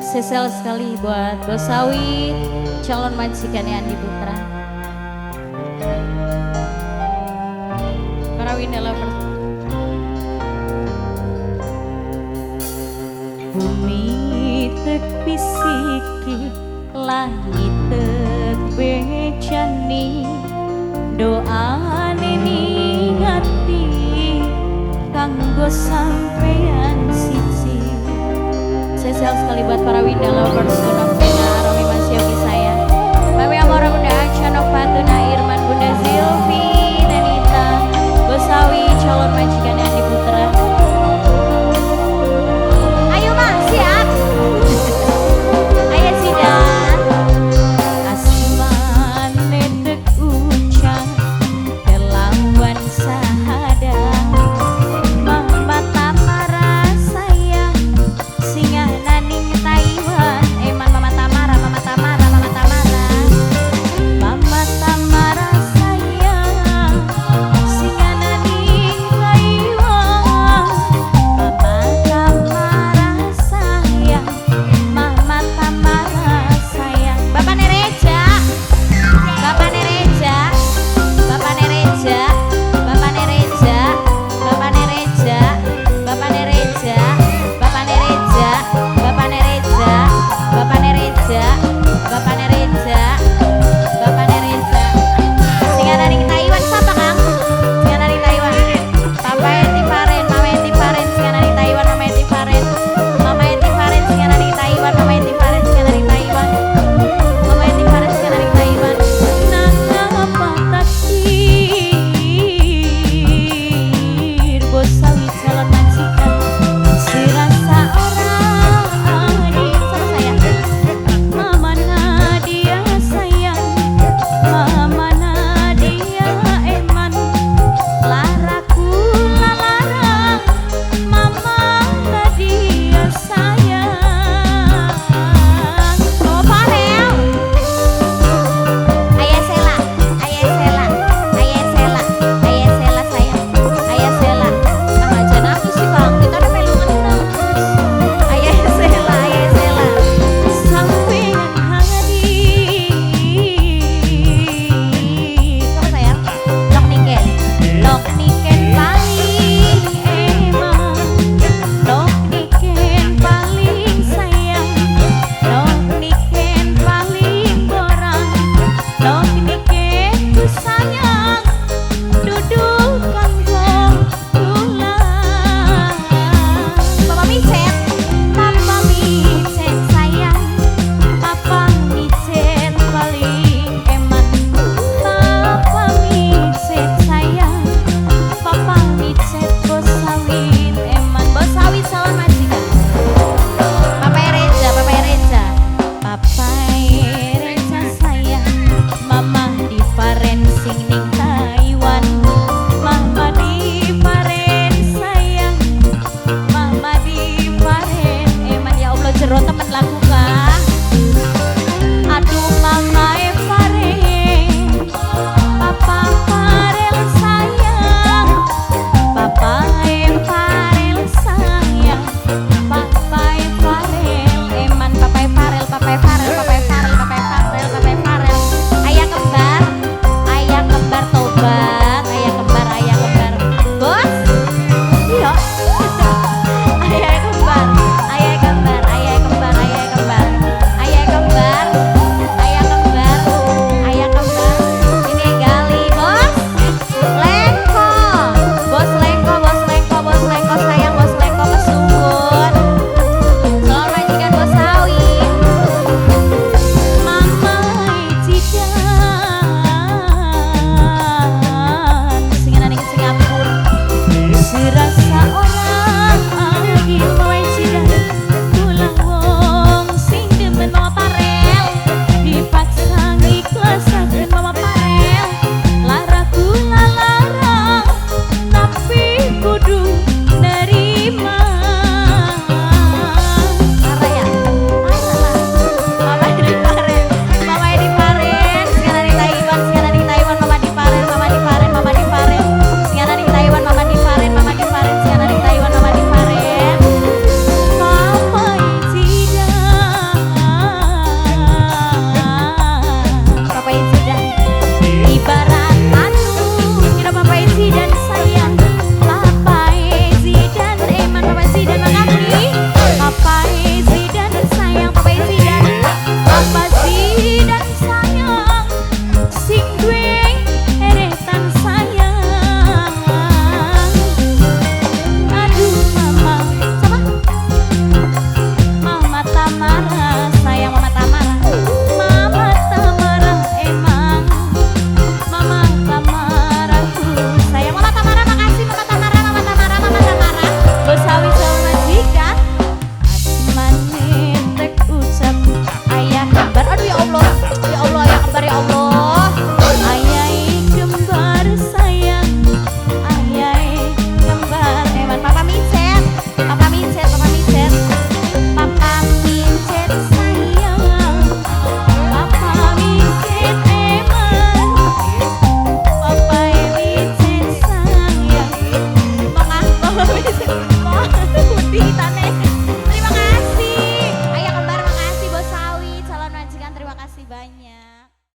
Spesial sekali buat Bos Sawi, calon majikannya Andi Putra. Para Winda Lovers. Bumi tek bisiki, langit tek bejani, doa nini ngati kanggo sampeyan siji. Spesial sekali buat para Winda Lovers, Gunung Vina, Romi Mas Yogi saya, Mami Amora, Bunda Aca, Novanto, Irman, Bunda Zilvi, Danita, Bos Sawi, calon majikannya Andi Putra. Ayo Mak, siap. Ayo sidang. Asman nedek ucap, kelawan sahada, Mama Tamara sayang, singa naning Taiwan. Mama Tamara, Mama Tamara, Mama Tamara, Mama Tamara sayang, singa naning Taiwan. Mama Tamara sayang, Mama Tamara sayang. Bapak Nereja, Bapak Nereja, Bapak Nereja, Bapak Nereja, Bapak Nereja, Bapak Nereja, Bapak Nereja, Bapak Nereja, Bapak Nereja, Bapak Nereja, Bapak Nereja. Singa naning Taiwan siapa Kang? Singa naning Taiwan. Papa Eti Faren, Mama Eti Faren, singa naning Taiwan, Mama Eti Faren. Mama Eti Faren, singa naning Taiwan, Mama Eti Faren, singa naning Taiwan. Mama Eti Faren, singa naning Taiwan. Nangapa takdir Bos Sawi calon majikan, serasa orang di sama saya. Mama Nadia sayang, Mama Nadia eman, laraku lalarang, Mama Nadia sayang. Oh Farel, Ayah Sela, Ayah Sela, Ayah Sela, Ayah Sela sayang, Ayah Sela. Ah aja nangis sih Kang, kita udah pelungan nangis. Ayah Sela, Ayah Sela. Sampeyan hadir, sama saya. Lok niken paling emang, lok niken paling sayang, lok niken paling borang, lok niken ku sayang, duduk kanggo tulang. Papa micet sayang, Papa micet paling eman, Papa micet sayang, Papa micet Bos Sawi eman. Bos Sawi calon majikan. Papa Ereja, Papa Ereja, Papa Ereja sayang, Mama di Faren sing ning Taiwan. Mama di Faren sayang, Mama di Faren eman. Ya Allah jero temen lagu